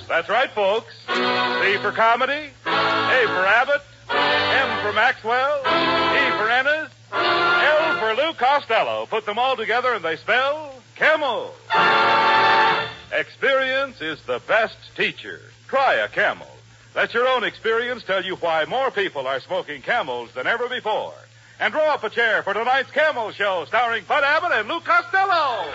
That's right, folks. C for comedy, A for Abbott, M for Maxwell, E for Ennis, L for Lou Costello. Put them all together and they spell Camel. Experience is the best teacher. Try a Camel. Let your own experience tell you why more people are smoking Camels than ever before. And draw up a chair for tonight's Camel Show, starring Bud Abbott and Lou Costello.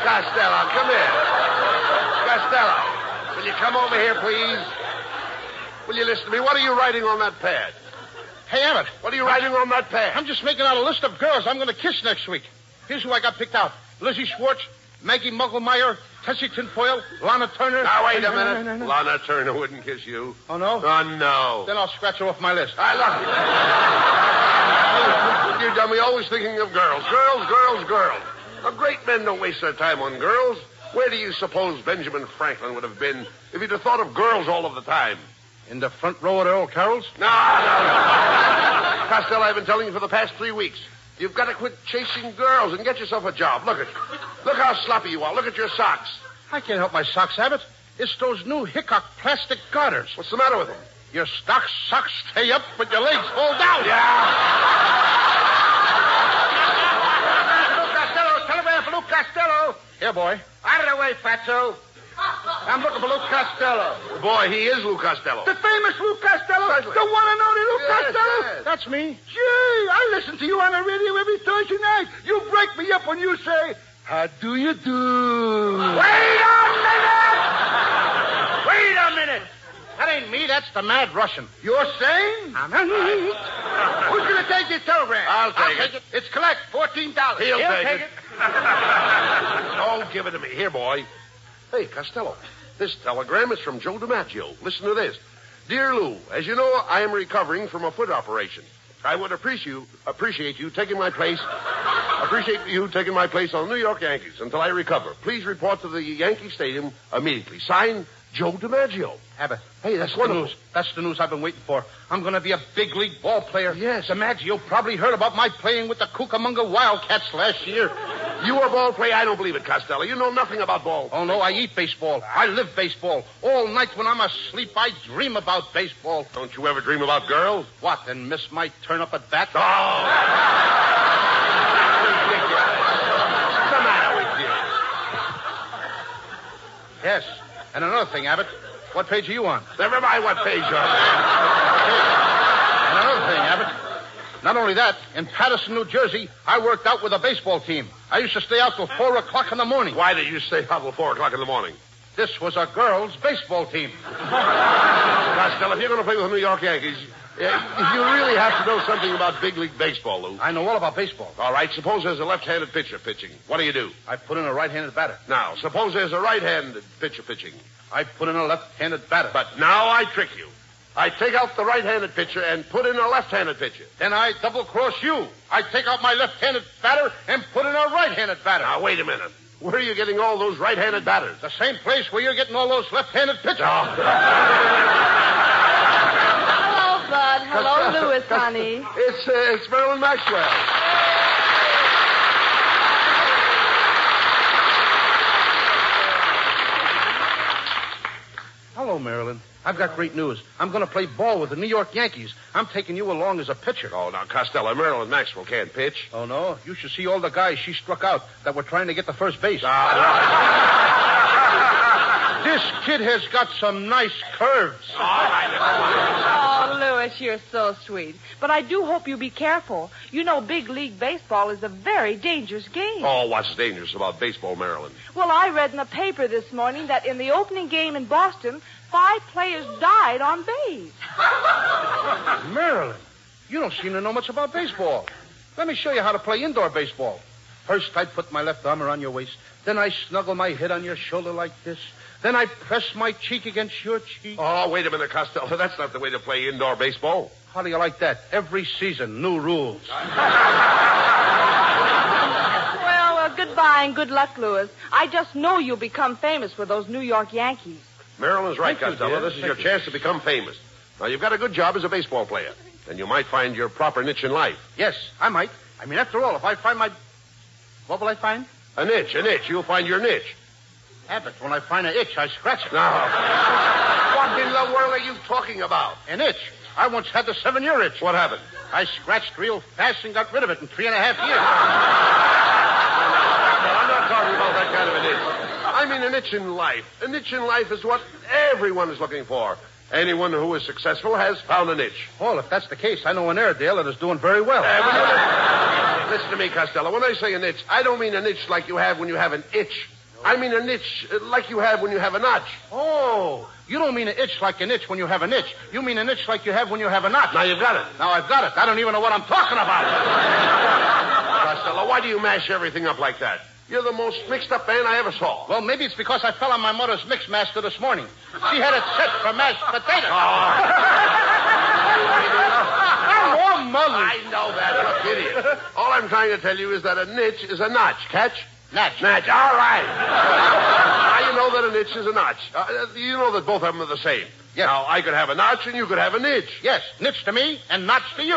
Costello, come here. Costello, will you come over here, please? Will you listen to me? What are you writing on that pad? Hey, Abbott. What are you writing on that pad? I'm just making out a list of girls I'm going to kiss next week. Here's who I got picked out. Lizzie Schwartz, Maggie Mugglemeyer, Tessie Tinfoil, Lana Turner. Now, wait a minute. No. Lana Turner wouldn't kiss you. Oh, no? Oh, no. Then I'll scratch her off my list. I love you. You dummy, always thinking of girls. Girls. The great men don't waste their time on girls. Where do you suppose Benjamin Franklin would have been if he'd have thought of girls all of the time? In the front row at Earl Carroll's? No. Costello, I've been telling you for the past 3 weeks. You've got to quit chasing girls and get yourself a job. Look how sloppy you are. Look at your socks. I can't help my socks, Abbott. It's those new Hickok plastic garters. What's the matter with them? Your socks stay up, but your legs fall down. Yeah. Lou Costello. Here, boy. Out of the way, Fatso. I'm looking for Lou Costello. Boy, he is Lou Costello. The famous Lou Costello? Certainly. The one and only Lou Costello? Yes. That's me. Gee, I listen to you on the radio every Thursday night. You break me up when you say, how do you do? Wait a minute. That ain't me. That's the mad Russian. You're saying? Who's going to take this telegram? I'll take it. It's collect, $14. He'll take it. Oh, give it to me. Here, boy. Hey, Costello, this telegram is from Joe DiMaggio. Listen to this. Dear Lou, as you know, I am recovering from a foot operation. I would appreciate you taking my place. Appreciate you taking my place on the New York Yankees until I recover. Please report to the Yankee Stadium immediately. Signed, Joe DiMaggio. Abbott. Hey, that's wonderful. That's the news I've been waiting for. I'm going to be a big league ball player. Yes. DiMaggio probably heard about my playing with the Cucamonga Wildcats last year. You a ball player? I don't believe it, Costello. You know nothing about ball. Oh, no, I eat baseball. I live baseball. All night when I'm asleep, I dream about baseball. Don't you ever dream about girls? What, and miss my turn up at bat? Oh! What's the matter with you? Yes. And another thing, Abbott. What page are you on? Never mind what page you're on. And another thing, Abbott. Not only that, in Paterson, New Jersey, I worked out with a baseball team. I used to stay out till 4 o'clock in the morning. Why did you stay out till 4 o'clock in the morning? This was a girls' baseball team. Costello, if you're going to play with the New York Yankees, you really have to know something about big league baseball, Lou. I know all about baseball. All right, suppose there's a left-handed pitcher pitching. What do? I put in a right-handed batter. Now, suppose there's a right-handed pitcher pitching. I put in a left-handed batter. But now I trick you. I take out the right-handed pitcher and put in a left-handed pitcher. Then I double-cross you. I take out my left-handed batter and put in a right-handed batter. Now, wait a minute. Where are you getting all those right-handed batters? The same place where you're getting all those left-handed pitchers. Oh. Hello, Bud. Hello, Louis, honey. It's Marilyn Maxwell. Hello, Marilyn. I've got great news. I'm going to play ball with the New York Yankees. I'm taking you along as a pitcher. Oh, now, Costello, Marilyn Maxwell can't pitch. Oh, no? You should see all the guys she struck out that were trying to get to first base. This kid has got some nice curves. All right. Oh, Louis, you're so sweet. But I do hope you be careful. You know big league baseball is a very dangerous game. Oh, what's dangerous about baseball, Marilyn? Well, I read in the paper this morning that in the opening game in Boston, 5 players died on base. Marilyn, you don't seem to know much about baseball. Let me show you how to play indoor baseball. First, I put my left arm around your waist. Then I snuggle my head on your shoulder like this. Then I press my cheek against your cheek. Oh, wait a minute, Costello. That's not the way to play indoor baseball. How do you like that? Every season, new rules. Well, goodbye. trying. Good luck, Louis. I just know you'll become famous with those New York Yankees. Marilyn's right, Thank you, Costello. dear. This is your chance to become famous. Now, you've got a good job as a baseball player, and you might find your proper niche in life. Yes, I might. I mean, after all, if I find my... What will I find? A niche. You'll find your niche. Abbott, when I find an itch, I scratch it. Now, what in the world are you talking about? An itch. I once had the 7-year itch. What happened? I scratched real fast and got rid of it in 3.5 years. No, I'm not talking about that kind of an itch. I mean an itch in life. A niche in life is what everyone is looking for. Anyone who is successful has found a niche. Well, if that's the case, I know an Airedale that is doing very well. Listen to me, Costello. When I say a niche, I don't mean a niche like you have when you have an itch. I mean a niche like you have when you have a notch. Oh, you don't mean an itch like an itch when you have an itch. You mean an itch like you have when you have a notch. Now you've got it. Now I've got it. I don't even know what I'm talking about. Costello, why do you mash everything up like that? You're the most mixed-up man I ever saw. Well, maybe it's because I fell on my mother's mix master this morning. She had it set for mashed potatoes. Oh, mother. I know that, you idiot. All I'm trying to tell you is that a niche is a notch. Catch? Natch. Natch. All right. Now you know that a niche is a notch. You know that both of them are the same. Yes. Now, I could have a notch and you could have a niche. Yes, niche to me and notch to you.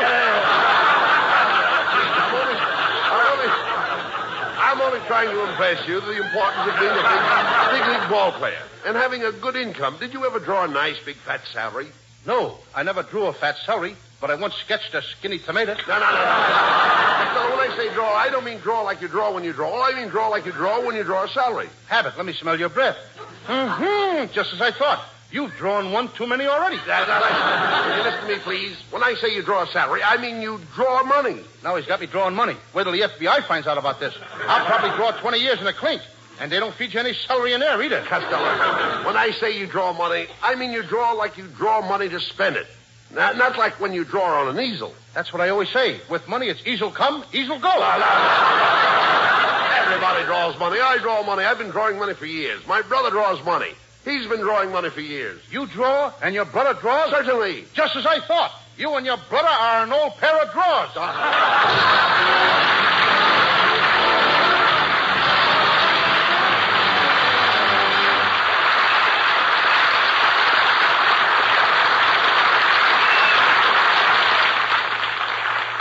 I'm only trying to impress you the importance of being a big league ball player and having a good income. Did you ever draw a nice, big, fat salary? No, I never drew a fat celery, but I once sketched a skinny tomato. No. So when I say draw, I don't mean draw like you draw when you draw. I mean draw like you draw when you draw a salary. Abbott, let me smell your breath. Just as I thought. You've drawn one too many already. Will you listen to me, please? When I say you draw a salary, I mean you draw money. Now he's got me drawing money. Wait till the FBI finds out about this. I'll probably draw 20 years in a clink. And they don't feed you any celery in there either. Costello, when I say you draw money, I mean you draw like you draw money to spend it. Not like when you draw on an easel. That's what I always say. With money, it's easel come, easel go. Everybody draws money. I draw money. I've been drawing money for years. My brother draws money. He's been drawing money for years. You draw and your brother draws? Certainly. Just as I thought. You and your brother are an old pair of drawers.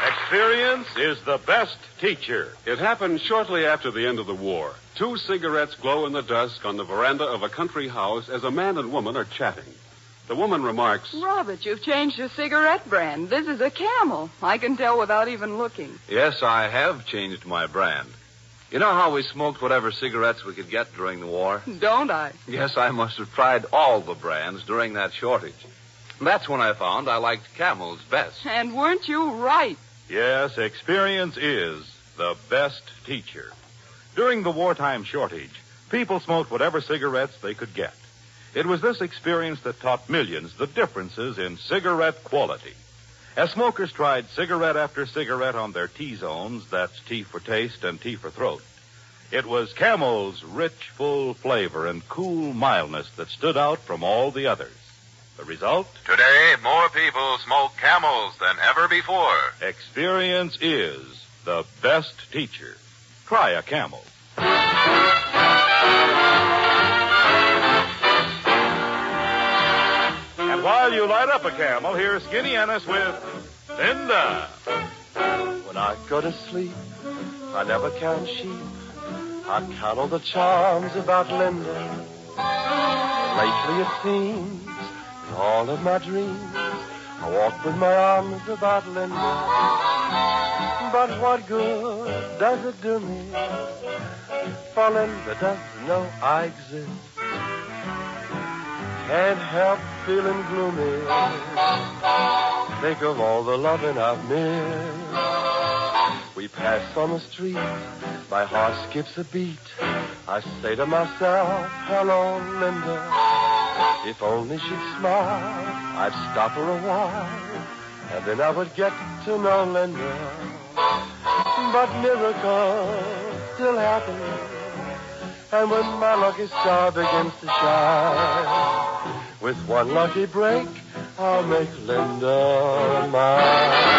Experience is the best teacher. It happened shortly after the end of the war. 2 cigarettes glow in the dusk on the veranda of a country house as a man and woman are chatting. The woman remarks, Robert, you've changed your cigarette brand. This is a Camel. I can tell without even looking. Yes, I have changed my brand. You know how we smoked whatever cigarettes we could get during the war? Don't I? Yes, I must have tried all the brands during that shortage. That's when I found I liked Camel's best. And weren't you right? Yes, experience is the best teacher. During the wartime shortage, people smoked whatever cigarettes they could get. It was this experience that taught millions the differences in cigarette quality. As smokers tried cigarette after cigarette on their T-zones, that's T for taste and T for throat, it was Camel's rich, full flavor and cool mildness that stood out from all the others. The result? Today, more people smoke Camels than ever before. Experience is the best teacher. Try a Camel. And while you light up a Camel, here's Skinny Ennis with Linda. When I go to sleep, I never count sheep. I count all the charms about Linda. Lately it seems, in all of my dreams, I walk with my arms about Linda. But what good does it do me? For Linda doesn't know I exist. Can't help feeling gloomy. Think of all the loving I've missed. We pass on the street, my heart skips a beat. I say to myself, hello, Linda. If only she'd smile, I'd stop her a while, and then I would get to know Linda. But miracles still happen, and when my lucky star begins to shine, with one lucky break, I'll make Linda mine.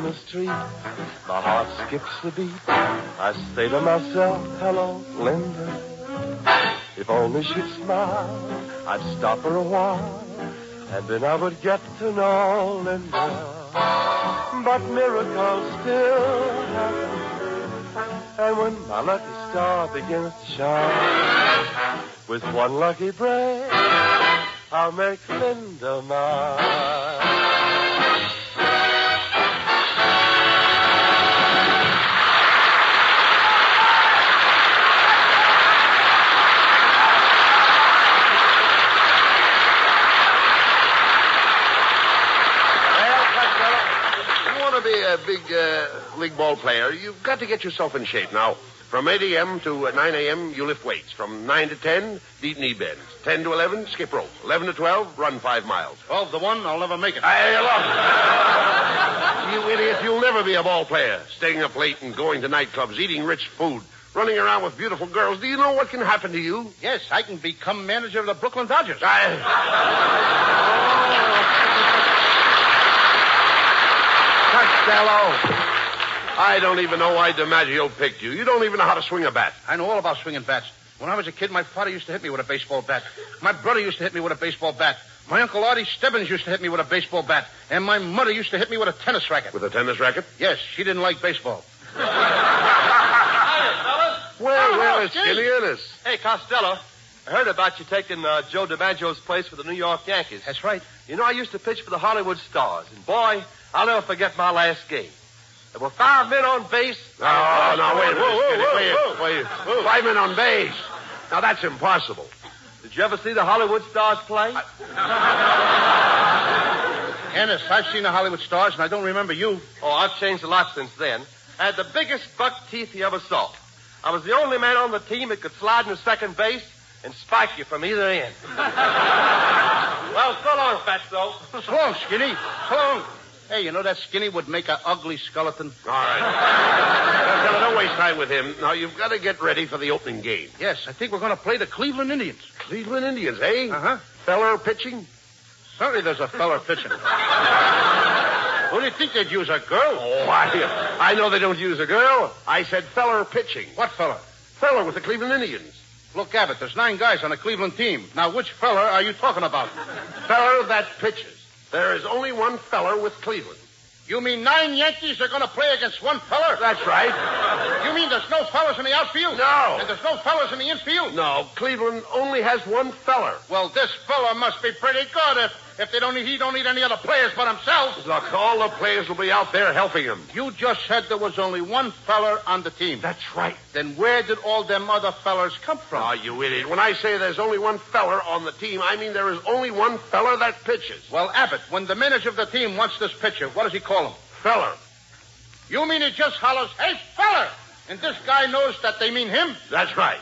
the street, my heart skips a beat. I say to myself, hello, Linda. If only she'd smile, I'd stop her a while, and then I would get to know Linda. But miracles still happen, and when my lucky star begins to shine, with one lucky break, I'll make Linda mine. Be a big league ball player, you've got to get yourself in shape. Now, from 8 a.m. to 9 a.m., you lift weights. From 9 to 10, deep knee bends. 10 to 11, skip rope. 11 to 12, run 5 miles. 12 to 1, I'll never make it. Look. You idiot, you'll never be a ball player. Staying up late and going to nightclubs, eating rich food, running around with beautiful girls. Do you know what can happen to you? Yes, I can become manager of the Brooklyn Dodgers. Costello, I don't even know why DiMaggio picked you. You don't even know how to swing a bat. I know all about swinging bats. When I was a kid, my father used to hit me with a baseball bat. My brother used to hit me with a baseball bat. My Uncle Artie Stebbins used to hit me with a baseball bat. And my mother used to hit me with a tennis racket. With a tennis racket? Yes, she didn't like baseball. Hiya, fellas. Well, it's Skinny Ennis. Hey, Costello. I heard about you taking Joe DiMaggio's place for the New York Yankees. That's right. You know, I used to pitch for the Hollywood Stars, and boy, I'll never forget my last game. There were 5 men on base. Oh, no, wait. Wait. 5 men on base. Now, that's impossible. Did you ever see the Hollywood Stars play? Ennis, I've seen the Hollywood Stars, and I don't remember you. Oh, I've changed a lot since then. I had the biggest buck teeth you ever saw. I was the only man on the team that could slide into second base and spike you from either end. Well, so long, Fatso. So long, Skinny. So long. Hey, you know that Skinny would make an ugly skeleton? All right. Don't waste time with him. Now, you've got to get ready for the opening game. Yes, I think we're going to play the Cleveland Indians. Cleveland Indians, eh? Uh-huh. Feller pitching? Certainly there's a feller pitching. Who do you think they'd use, a girl? Oh, I know they don't use a girl. I said feller pitching. What feller? Feller with the Cleveland Indians. Look, Abbott, there's 9 guys on the Cleveland team. Now, which feller are you talking about? Feller that pitches. There is only one feller with Cleveland. You mean 9 Yankees are going to play against one feller? That's right. You mean there's no fellas in the outfield? No. And there's no fellas in the infield? No, Cleveland only has one feller. Well, this fella must be pretty good if he don't need any other players but himself. Look, all the players will be out there helping him. You just said there was only one feller on the team. That's right. Then where did all them other fellers come from? Oh, you idiot. When I say there's only one feller on the team, I mean there is only one feller that pitches. Well, Abbott, when the manager of the team wants this pitcher, what does he call him? Feller. You mean he just hollers, hey, feller! And this guy knows that they mean him? That's right.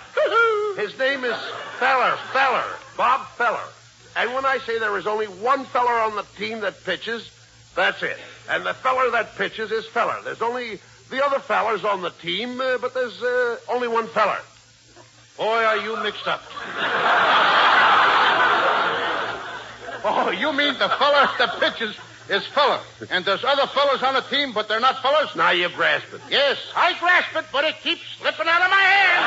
His name is Feller, Bob Feller. And when I say there is only one feller on the team that pitches, that's it. And the feller that pitches is Feller. There's only the other fellers on the team, but there's only one feller. Boy, are you mixed up. Oh, you mean the feller that pitches is Feller. And there's other fellers on the team, but they're not fellers? Now you grasp it. Yes, I grasp it, but it keeps slipping out of my hand.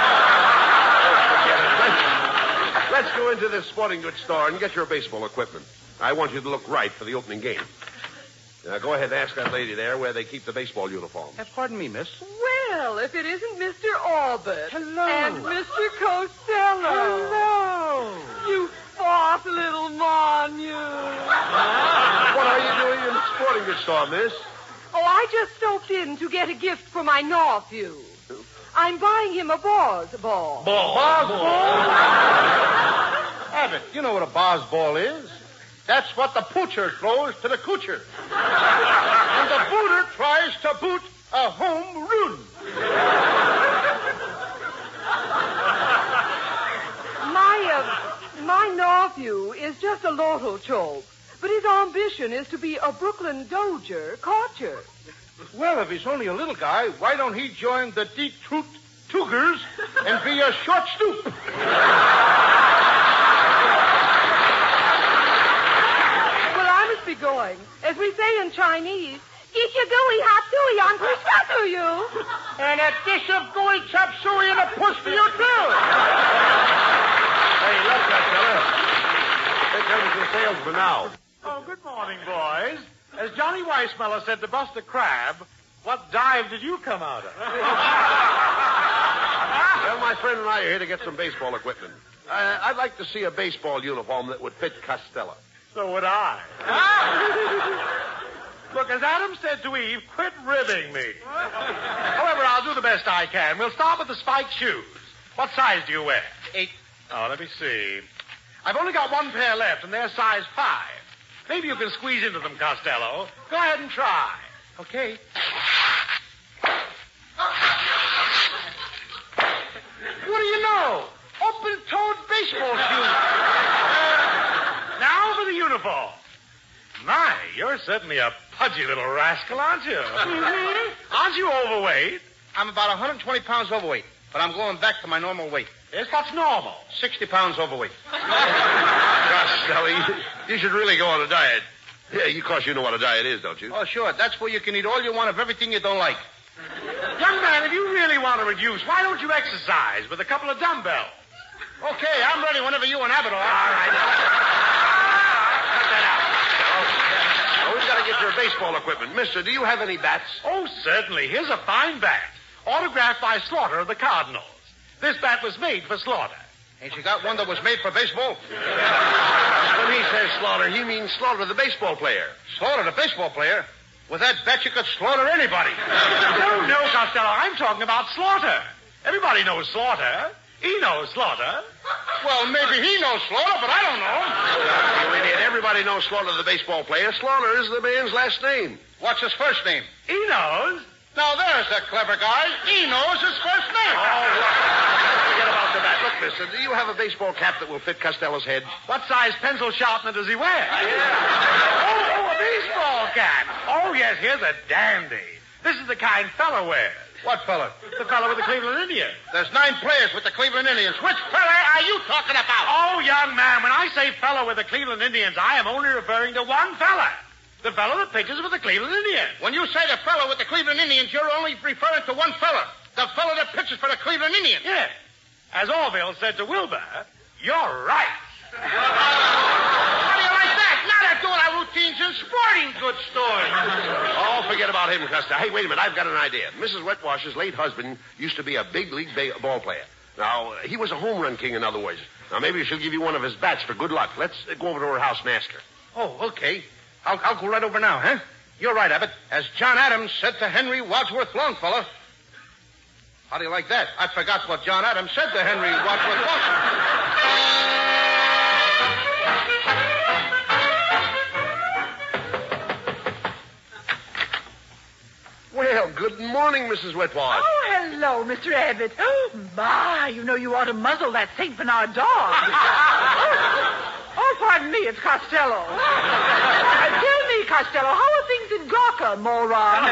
Let's go into this sporting goods store and get your baseball equipment. I want you to look right for the opening game. Now, go ahead and ask that lady there where they keep the baseball uniforms. Pardon me, miss. Well, if it isn't Mr. Abbott. Hello. And Mr. Costello. Hello. You fourth little Monu. What are you doing in the sporting goods store, miss? Oh, I just stopped in to get a gift for my nephew. I'm buying him a Bars ball. Bars ball? Abbott, you know what a Bars ball is. That's what the poocher throws to the coocher. And the booter tries to boot a home run. My nephew is just a lotto choke, but his ambition is to be a Brooklyn Dodger catcher. Well, if he's only a little guy, why don't he join the Detroit Tougers and be a short stoop? Well, I must be going. As we say in Chinese, Eat your gooey hot suey on push to you. And a dish of gooey chop suey and a push for you, too. Hey, look, Costello. Here comes the salesman now. Oh, good morning, boys. As Johnny Weissmuller said to Buster Crabbe, what dive did you come out of? Well, my friend and I are here to get some baseball equipment. I'd like to see a baseball uniform that would fit Costello. So would I. Look, as Adam said to Eve, quit ribbing me. However, I'll do the best I can. We'll start with the spiked shoes. What size do you wear? 8. Oh, let me see. I've only got one pair left, and they're size 5. Maybe you can squeeze into them, Costello. Go ahead and try. Okay. What do you know? Open-toed baseball shoes. Now for the uniform. My, you're certainly a pudgy little rascal, aren't you? Mm-hmm. Aren't you overweight? I'm about 120 pounds overweight, but I'm going back to my normal weight. Yes, what's normal? 60 pounds overweight. Costello, you should really go on a diet. Yeah, of course you know what a diet is, don't you? Oh, sure. That's where you can eat all you want of everything you don't like. Young man, if you really want to reduce, why don't you exercise with a couple of dumbbells? Okay, I'm ready whenever you and Abbott are. All right. Cut that out. Well, we've got to get your baseball equipment. Mister, do you have any bats? Oh, certainly. Here's a fine bat. Autographed by Slaughter of the Cardinals. This bat was made for Slaughter. Ain't you got one that was made for baseball? When he says Slaughter, he means Slaughter, the baseball player. Slaughter, the baseball player? With that bat, you could slaughter anybody. No, Costello. I'm talking about Slaughter. Everybody knows Slaughter. He knows Slaughter. Well, maybe he knows Slaughter, but I don't know him. You idiot. Everybody knows Slaughter, the baseball player. Slaughter is the man's last name. What's his first name? He knows. Now, there's a clever guy. He knows his first name. Forget about the bat. Look, mister, do you have a baseball cap that will fit Costello's head? What size pencil sharpener does he wear? Oh, a baseball cap. Oh, yes, here's a dandy. This is the kind fella wears. What fella? The fella with the Cleveland Indians. There's 9 players with the Cleveland Indians. Which fella are you talking about? Oh, young man, when I say fella with the Cleveland Indians, I am only referring to one fella. The fellow that pitches with the Cleveland Indians. When you say the fellow with the Cleveland Indians, you're only referring to one fella. The fellow that pitches for the Cleveland Indians. Yes. As Orville said to Wilbur, you're right. How do you like that? Now they're doing our routines in sporting goods stores. Oh, forget about him, Costello. Hey, wait a minute. I've got an idea. Mrs. Wetwash's late husband used to be a big league ball player. Now, he was a home run king, in other words. Now, maybe she'll give you one of his bats for good luck. Let's go over to her house and ask her. Oh, okay. I'll go right over now, huh? You're right, Abbott. As John Adams said to Henry Wadsworth Longfellow. How do you like that? I forgot what John Adams said to Henry Wadsworth Longfellow. Well, good morning, Mrs. Wetwash. Oh, hello, Mr. Abbott. Oh, my, you know you ought to muzzle that St. Bernard dog. Oh, pardon me, it's Costello. Tell me, Costello, how are things in Gawker, moron?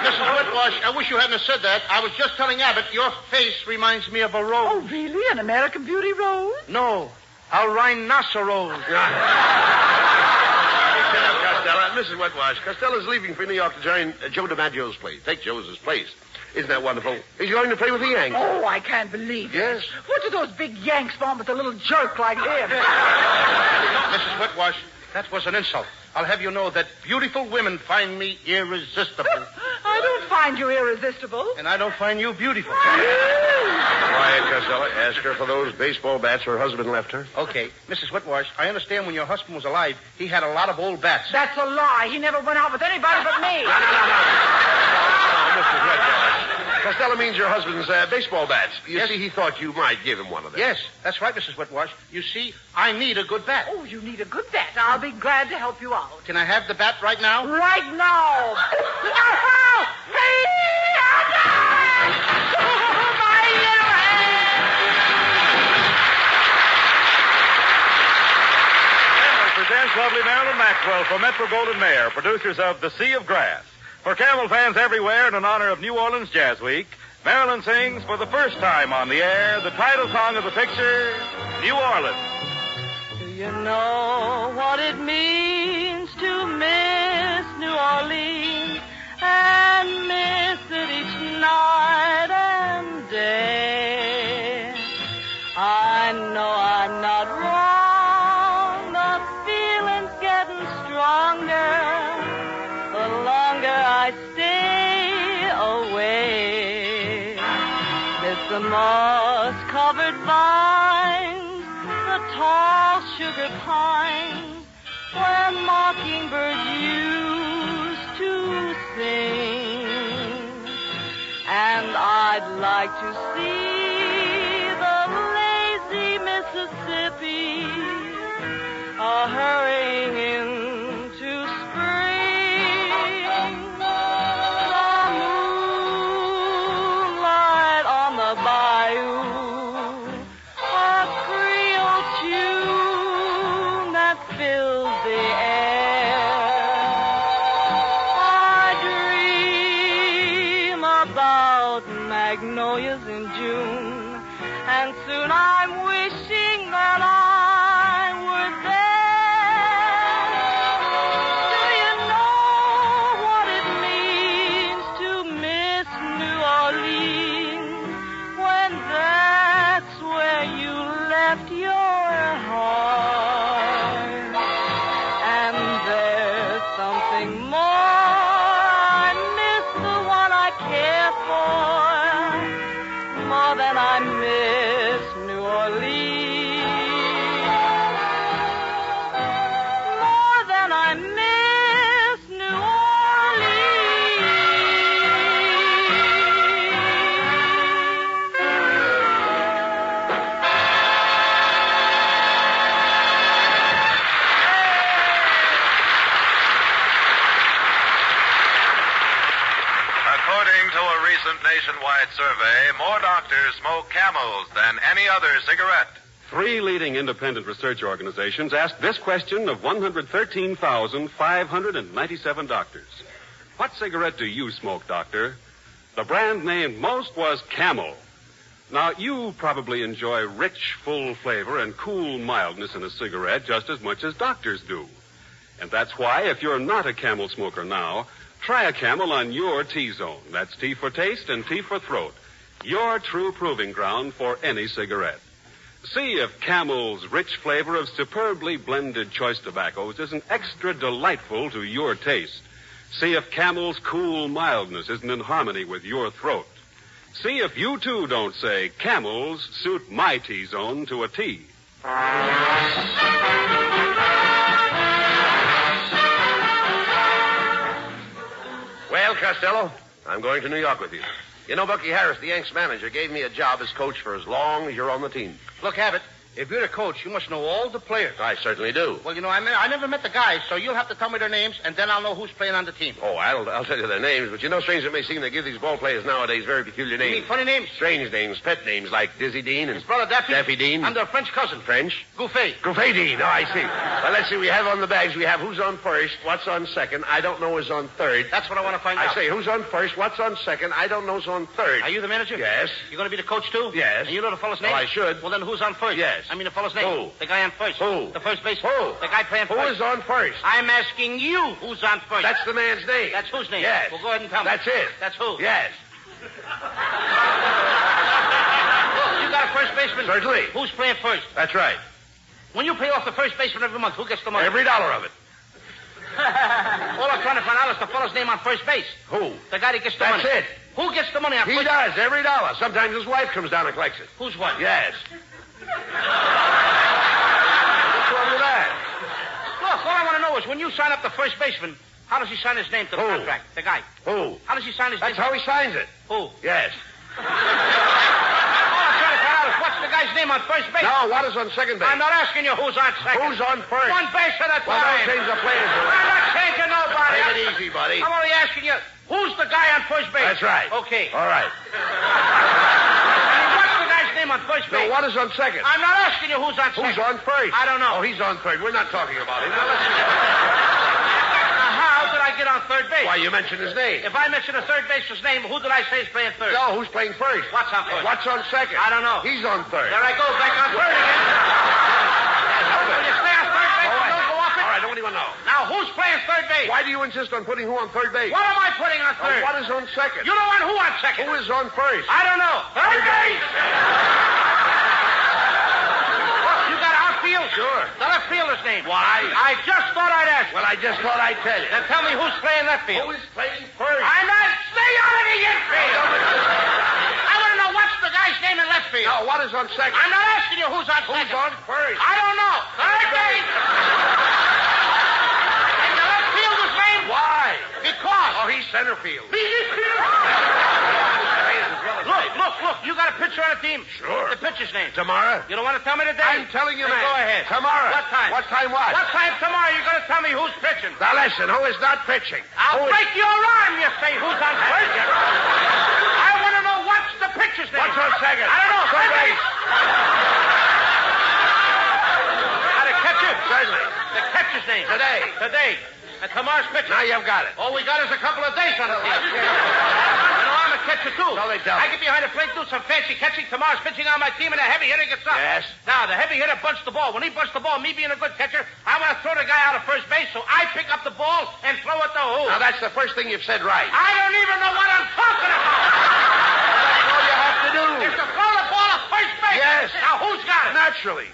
Mrs. Whitwash, I wish you hadn't have said that. I was just telling Abbott your face reminds me of a rose. Oh, really? An American Beauty rose? No, a rhinoceros. Mrs. Wetwash, Costello's leaving for New York to join Joe DiMaggio's place. Take Joe's place. Isn't that wonderful? He's going to play with the Yankees. Oh, I can't believe it. Yes. What do those big Yanks want with a little jerk like him? Mrs. Whitwash, that was an insult. I'll have you know that beautiful women find me irresistible. I don't find you irresistible. And I don't find you beautiful. Quiet, Costello. Ask her for those baseball bats her husband left her. Okay. Mrs. Whitwash, I understand when your husband was alive, he had a lot of old bats. That's a lie. He never went out with anybody but me. No, Mrs. Wetwash. Costello means your husband's baseball bats. You see, he thought you might give him one of them. Yes, that's right, Mrs. Whitwash. You see, I need a good bat. Oh, you need a good bat. I'll be glad to help you out. Can I have the bat right now? Right now. Presents lovely Marilyn Maxwell for Metro-Goldwyn-Mayer, producers of The Sea of Grass. For Camel fans everywhere and in honor of New Orleans Jazz Week, Marilyn sings for the first time on the air the title song of the picture, New Orleans. Do you know what it means to Orleans and miss it each night and day. I know I'm not wrong. The feeling's getting stronger the longer I stay away. Miss the moss-covered vines, the tall sugar pines, where mockingbirds used to sing. And I'd like to see the lazy Mississippi hurrying into spring. The moonlight on the bayou, a Creole tune that fills the air. I dream about magnolias in June, and soon I'm wishing that I were there. Do you know what it means to miss New Orleans when that's where you left your heart? And there's something more. I miss the one I care for more than I miss New Orleans. More than I miss New According to a recent nationwide survey, more doctors smoke Camels than any other cigarette. 3 leading independent research organizations asked this question of 113,597 doctors. What cigarette do you smoke, doctor? The brand named most was Camel. Now, you probably enjoy rich, full flavor and cool mildness in a cigarette just as much as doctors do. And that's why, if you're not a Camel smoker now, try a Camel on your T-zone. That's T for taste and T for throat. Your true proving ground for any cigarette. See if Camel's rich flavor of superbly blended choice tobaccos isn't extra delightful to your taste. See if Camel's cool mildness isn't in harmony with your throat. See if you, too, don't say, Camels suit my T-zone to a T. Well, Costello, I'm going to New York with you. You know, Bucky Harris, the Yanks manager, gave me a job as coach for as long as you're on the team. Look, Abbott, if you're the coach, you must know all the players. I certainly do. Well, you know, I never met the guys, so you'll have to tell me their names, and then I'll know who's playing on the team. Oh, I'll tell you their names, but you know, strange it may seem, they give these ball players nowadays very peculiar names. You mean funny names? Strange names, pet names, like Dizzy Dean and... His brother Daffy? Daffy Dean. And their French cousin. French? Gouffet. Gouffet Dean, oh, I see. Well, let's see, we have on the bags, we have who's on first, what's on second, I don't know who's on third. That's what I want to find out. I say, who's on first, what's on second, I don't know who's on third. Are you the manager? Yes. You going to be the coach, too? Yes. And you know the fellow's name? Oh, I should. Well, then who's on first? Yes. I mean the fellow's name. Who? The guy on first. Who? The first baseman. Who? The guy playing first. Who is on first? I'm asking you who's on first. That's the man's name. That's whose name? Yes. Well, go ahead and tell me. That's it. That's who? Yes. You got a first baseman? Certainly. Who's playing first? That's right. When you pay off the first baseman every month, who gets the money? Every dollar of it. All I'm trying to find out is the fellow's name on first base. Who? The guy that gets the money. That's it. Who gets the money on He first does, every dollar. Sometimes his wife comes down and collects it. Whose wife? Yes. What's wrong with that? Look, all I want to know is when you sign up the first baseman, how does he sign his name to the Who? contract? The guy. Who? How does he sign his That's name? how he signs it. Who? Yes. All I'm trying to find out is what's the guy's name on first base? No, what is on second base? I'm not asking you who's on second. Who's on first? One base at a time. Well, don't change the players. I'm not changing nobody. Take it easy, buddy. I'm only asking you, who's the guy on first base? That's right. Okay. All right. What's the guy's name on first base? No, what is on second? I'm not asking you who's on second. Who's on first? I don't know. Oh, he's on third. We're not talking about him. Now, let's How did I get on third base? Why, you mentioned his name. If I mention a third baseman's name, who did I say is playing third? No, who's playing first? What's on first? What's on second? I don't know. He's on third. There I go, back on third again. Will you stay on third base and don't go off it? All right, don't even know. Now, who's playing third base? base. Why do you insist on putting who on third base? What am I putting on third? What is on second? You don't want who on second? Who is on first? I don't know. Third base! Look, you got outfield? Sure. The left fielder's name. Why? I just thought I'd ask. Well, I just thought I'd tell you. Then tell me who's playing left field. Who is playing first? I'm not. Stay out of the infield. I want to know what's the guy's name in left field. No, what is on second? I'm not asking you who's on second. Who's on first? I don't know. Third base. And the left fielder's name? Why? Because. Oh, he's center field. Look. You got a pitcher on the team? Sure. The pitcher's name? Tomorrow. You don't want to tell me today? I'm telling you, Then man. Go ahead. Tomorrow. What time? What time what? What time tomorrow you're going to tell me who's pitching? Now listen, who is not pitching? I'll break your arm, you say. Who's on first? I want to know what's the pitcher's name. What's on second? I don't know. Third base. How to catch it? Certainly. The catcher's name. Today. And tomorrow's pitcher. Now you've got it. All we got is a couple of days on the team. You know, I'm a catcher, too. So they tell me. I get behind the plate, do some fancy catching. Tomorrow's pitching on my team, and a heavy hitter gets up. Yes. Now, the heavy hitter bunts the ball. When he bunts the ball, me being a good catcher, I want to throw the guy out of first base, so I pick up the ball and throw it to who? Now, that's the first thing you've said right. I don't even know what I'm talking about. That's all you have to do. Is to throw the ball at first base. Yes. Now, who's got it? Naturally.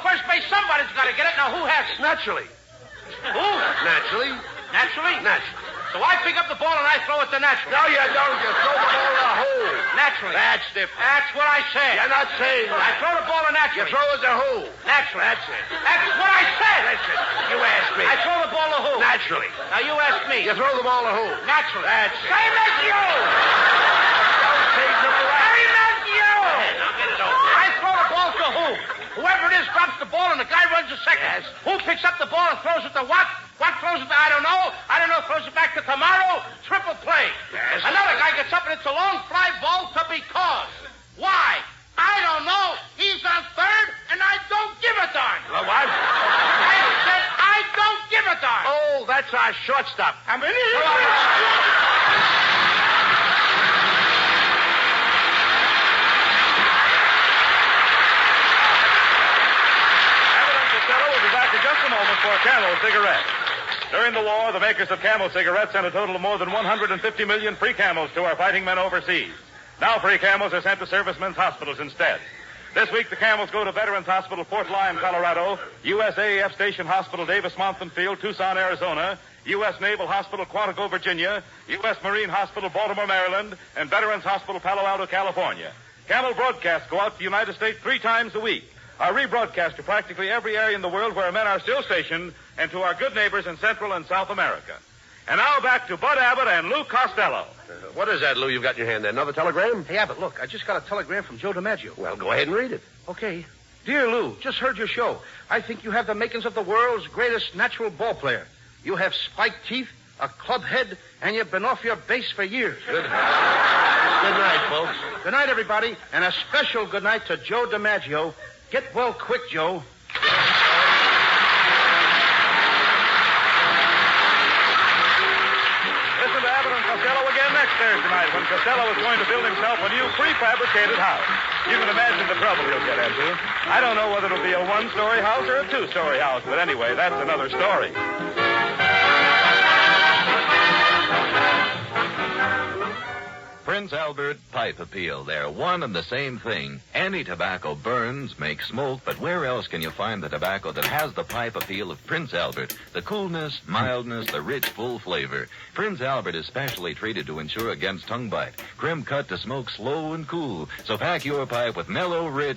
First base, somebody's got to get it. Now, who has it? Naturally. Who? Naturally. Naturally? Naturally. So I pick up the ball and I throw it to Naturally. No, you don't. You throw the ball in a hole. Naturally. That's different. That's what I said. You're not saying that. I throw the ball to Naturally. You throw it to who? Naturally. That's it. That's what I said. Listen, you asked me. I throw the ball to who? Naturally. Now, you ask me. You throw the ball to who? Naturally. That's it. Same as you. Don't say no right. Same as you. Now get it over. I throw the ball to who? Whoever it is drops the ball and the guy runs a second. Yes. Who picks up the ball and throws it to what? What throws it to? I don't know. I don't know. Throws it back to tomorrow. Triple play. Yes. Another guy gets up and it's a long fly ball to because. Why? I don't know. He's on third and I don't give a darn. What? I said I don't give a darn. Oh, that's our shortstop. I mean, Costello will be back in just a moment for Camel cigarettes. During the war, the makers of Camel cigarettes sent a total of more than 150 million free Camels to our fighting men overseas. Now free Camels are sent to servicemen's hospitals instead. This week, the Camels go to Veterans Hospital, Fort Lyon, Colorado, USAF Station Hospital, Davis-Monthan Field, Tucson, Arizona, U.S. Naval Hospital, Quantico, Virginia, U.S. Marine Hospital, Baltimore, Maryland, and Veterans Hospital, Palo Alto, California. Camel broadcasts go out to the United States 3 times a week. Are rebroadcast to practically every area in the world where men are still stationed and to our good neighbors in Central and South America. And now back to Bud Abbott and Lou Costello. What is that, Lou, you've got in your hand there? Another telegram? Hey, Abbott, look, I just got a telegram from Joe DiMaggio. Well, go ahead and read it. Okay. Dear Lou, just heard your show. I think you have the makings of the world's greatest natural ball player. You have spiked teeth, a club head, and you've been off your base for years. Good night, folks. Good night, everybody, and a special good night to Joe DiMaggio. Get well quick, Joe. Listen to Abbott and Costello again next Thursday night when Costello is going to build himself a new prefabricated house. You can imagine the trouble he'll get into. I don't know whether it'll be a 1-story house or a 2-story house, but anyway, that's another story. Prince Albert Pipe Appeal. They're one and the same thing. Any tobacco burns, makes smoke, but where else can you find the tobacco that has the pipe appeal of Prince Albert? The coolness, mildness, the rich, full flavor. Prince Albert is specially treated to ensure against tongue bite. Crimp cut to smoke slow and cool. So pack your pipe with mellow, rich,